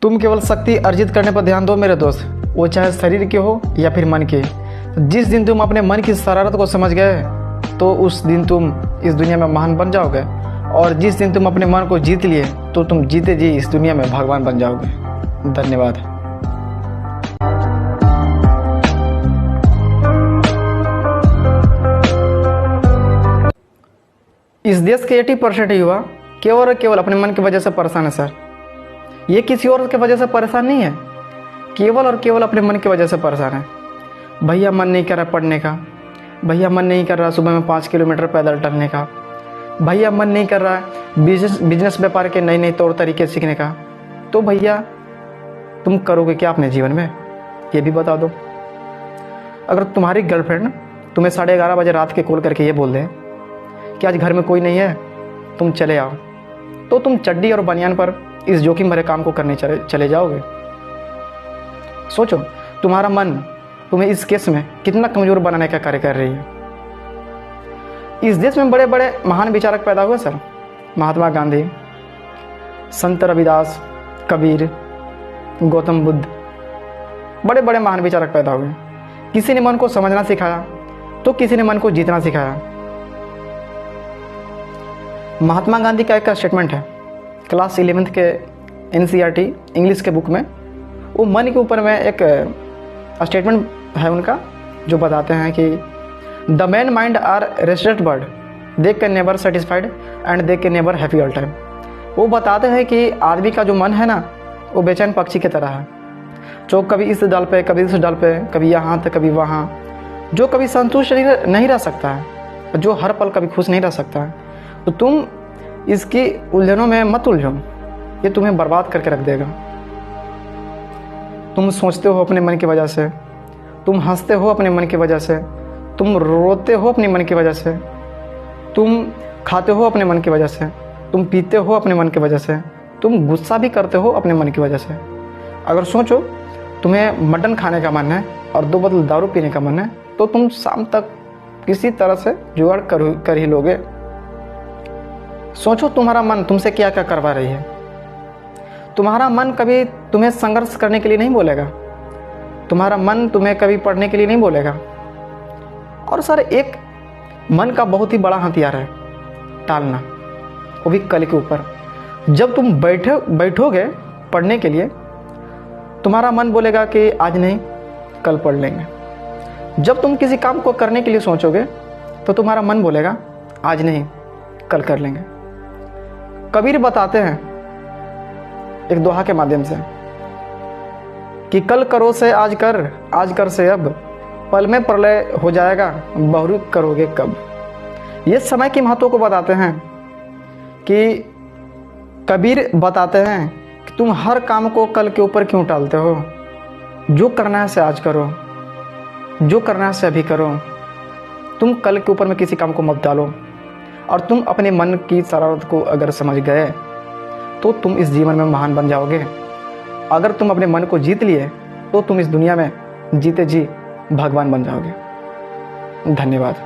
तुम केवल शक्ति अर्जित करने पर ध्यान दो मेरे दोस्त, वो चाहे शरीर के हो या फिर मन के। जिस दिन तुम अपने मन की शरारत को समझ गए तो उस दिन तुम इस दुनिया में महान बन जाओगे, और जिस दिन तुम अपने मन को जीत लिए तो तुम जीते जी इस दुनिया में भगवान बन जाओगे। धन्यवाद। इस देश के 80% युवा केवल और केवल अपने मन की वजह से परेशान है सर। ये किसी और की वजह से परेशान नहीं है, केवल और केवल अपने मन की वजह से परेशान है। भैया मन नहीं कर रहा पढ़ने का, भैया मन नहीं कर रहा सुबह में 5 किलोमीटर पैदल टहलने का, भैया मन नहीं कर रहा बिजनेस व्यापार के नए नए तौर तरीके सीखने का। तो भैया तुम करोगे क्या अपने जीवन में, ये भी बता दो। अगर तुम्हारी गर्लफ्रेंड तुम्हें 11:30 बजे रात के कॉल करके ये बोल दे कि आज घर में कोई नहीं है, तुम चले आओ, तो तुम चड्डी और बनियान पर इस जोखिम भरे काम को करने चले जाओगे। सोचो तुम्हारा मन तुम्हें इस केस में कितना कमज़ोर बनाने का कार्य कर रही है। इस देश में बड़े बड़े महान विचारक पैदा हुए सर, महात्मा गांधी, संत रविदास, कबीर, गौतम बुद्ध, बड़े बड़े महान विचारक पैदा हुए। किसी ने मन को समझना सिखाया तो किसी ने मन को जीतना सिखाया। महात्मा गांधी का एक स्टेटमेंट है क्लास 11th के NCERT इंग्लिश के बुक में, वो मन के ऊपर में एक स्टेटमेंट है उनका जो बताते हैं कि the man mind are restless bird, they can never satisfied and they can never happy all time. वो बताते हैं कि आदमी का जो मन है ना, वो बेचैन पक्षी की तरह है, जो कभी इस डाल पे कभी उस डाल पे, कभी यहाँ तो कभी वहाँ, जो कभी संतुष्ट नहीं रह सकता है, जो हर पल कभी खुश नहीं रह सकता है। तो तुम इसकी उलझनों में मत उलझो, ये तुम्हें बर्बाद करके रख देगा। तुम सोचते हो अपने मन की वजह से, तुम हंसते हो अपने मन की वजह से, तुम रोते हो अपने मन की वजह से, तुम खाते हो अपने मन की वजह से, तुम पीते हो अपने मन की वजह से, तुम गुस्सा भी करते हो अपने मन की वजह से। अगर सोचो तुम्हें मटन खाने का मन है और 2 बोतल दारू पीने का मन है, तो तुम शाम तक किसी तरह से जुगाड़ कर ही लोगे। सोचो तुम्हारा मन तुमसे क्या क्या करवा रही है। तुम्हारा मन कभी तुम्हें संघर्ष करने के लिए नहीं बोलेगा, तुम्हारा मन तुम्हें कभी पढ़ने के लिए नहीं बोलेगा। और सर एक मन का बहुत ही बड़ा हथियार है टालना, वो भी कल के ऊपर। जब तुम बैठोगे पढ़ने के लिए, तुम्हारा मन बोलेगा कि आज नहीं कल पढ़ लेंगे। जब तुम किसी काम को करने के लिए सोचोगे तो तुम्हारा मन बोलेगा आज नहीं कल कर लेंगे। कबीर बताते हैं एक दोहा के माध्यम से कि कल करो से आज कर से अब, पल में प्रलय हो जाएगा बहुरू करोगे कब। ये समय की महत्व को बताते हैं कि कबीर बताते हैं कि तुम हर काम को कल के ऊपर क्यों टालते हो। जो करना है से आज करो, जो करना है से अभी करो। तुम कल के ऊपर में किसी काम को मत डालो, और तुम अपने मन की शरारत को अगर समझ गए तो तुम इस जीवन में महान बन जाओगे। अगर तुम अपने मन को जीत लिए तो तुम इस दुनिया में जीते जी भगवान बन जाओगे। धन्यवाद।